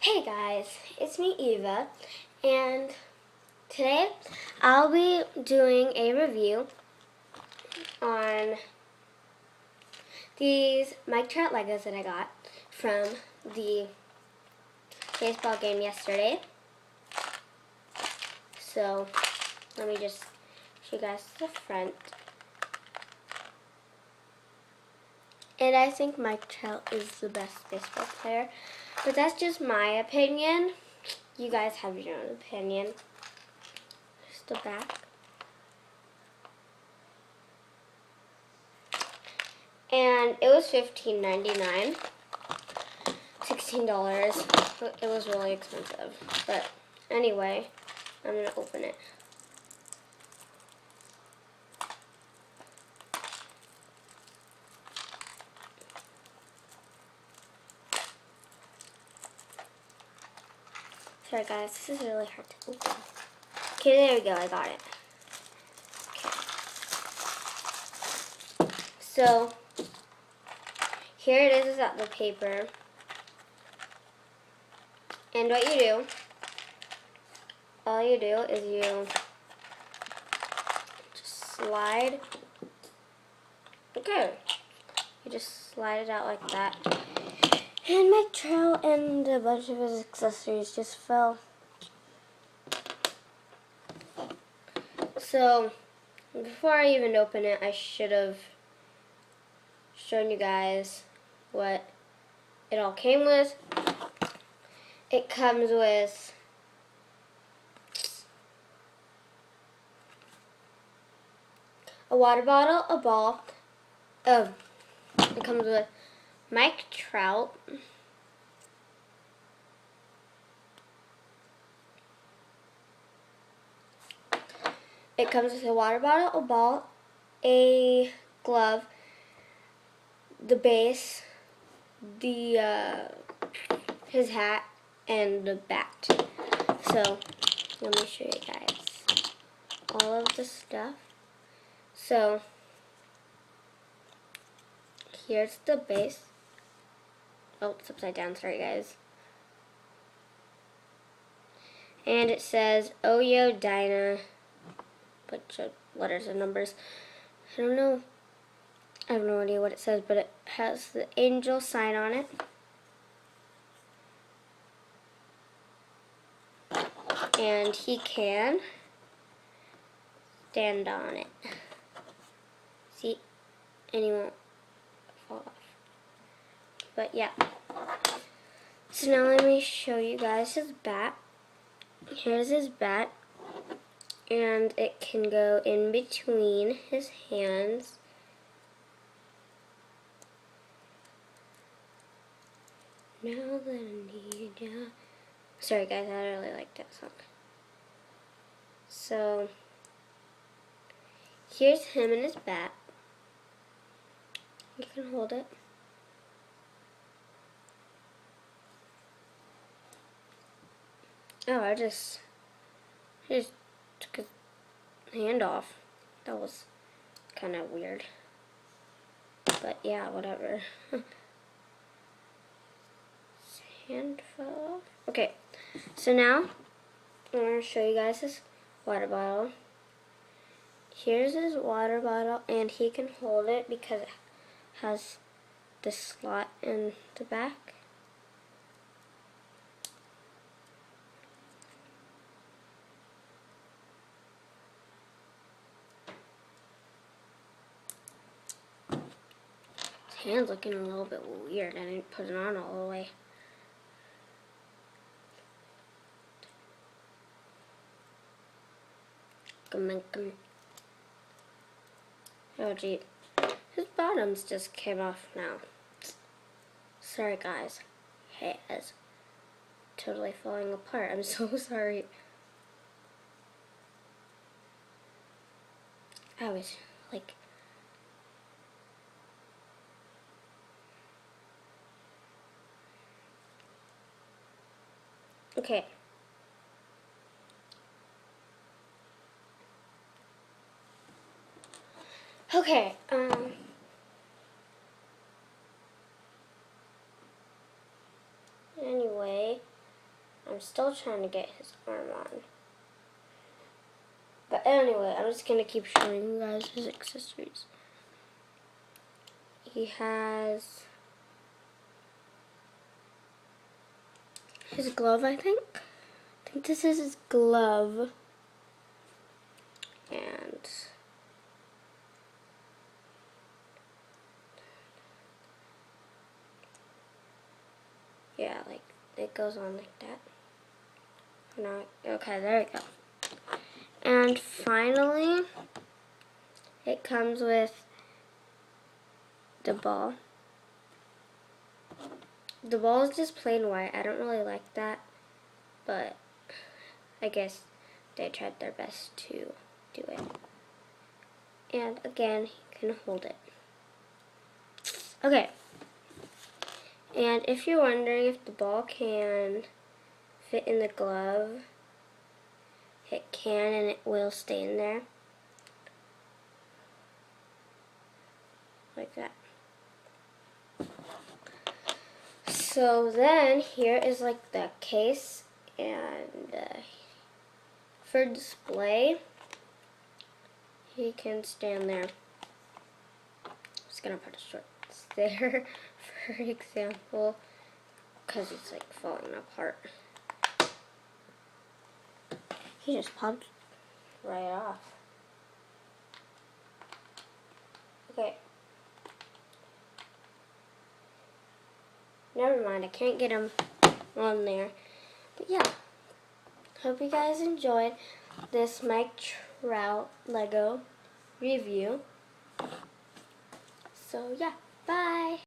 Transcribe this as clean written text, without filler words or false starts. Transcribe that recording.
Hey guys, it's me Eva, and today I'll be doing a review on these Mike Trout Legos that I got from the baseball game yesterday. So let me just show you guys the front. And I think Mike Trout is the best baseball player, but that's just my opinion. You guys have your own opinion. Here's the back. And it was $15.99, $16. It was really expensive. But anyway, I'm gonna open it. Sorry guys, this is really hard to open. Okay, there we go, I got it. Okay. So, here it is at the paper. And what you do, all you do is you just slide. Okay. You just slide it out like that. And Mike Trout and a bunch of his accessories just fell. So, before I even open it, I should have shown you guys what it all came with. It comes with a water bottle, a ball. It comes with Mike Trout. It comes with a water bottle, a ball, a glove, the base, his hat, and the bat. So, let me show you guys all of the stuff. So, here's the base. Oh, it's upside down, sorry guys. And it says Oyo Dyna, bunch of letters and numbers. I don't know. I have no idea what it says, but it has the angel sign on it. And he can stand on it. See? And he won't fall off. But yeah. So now let me show you guys his bat. Here's his bat. And it can go in between his hands. Now that I need ya. Sorry guys, I really like that song. So, here's him and his bat. You can hold it. Oh, I just took his hand off. That was kind of weird. But yeah, whatever. Hand fell off. Okay, so now I'm going to show you guys his water bottle. Here's his water bottle, and he can hold it because it has the slot in the back. His hand's looking a little bit weird. I didn't put it on all the way. Oh gee, his bottoms just came off now. Sorry guys, hair is totally falling apart. I'm so sorry. I was like, okay. Okay, anyway, I'm still trying to get his arm on. But anyway, I'm just going to keep showing you guys his accessories. He has his glove, I think. I think this is his glove. And yeah, like it goes on like that. No, okay, there we go. And finally, it comes with the ball. The ball is just plain white. I don't really like that, but I guess they tried their best to do it. And again, you can hold it. Okay. And if you're wondering if the ball can fit in the glove, it can, and it will stay in there. Like that. So then here is like the case, and for display, he can stand there. I'm just gonna put a shorts there, for example, because it's like falling apart. He just popped right off. Okay. Never mind, I can't get him on there. But yeah, hope you guys enjoyed this Mike Trout Lego review. So yeah, bye!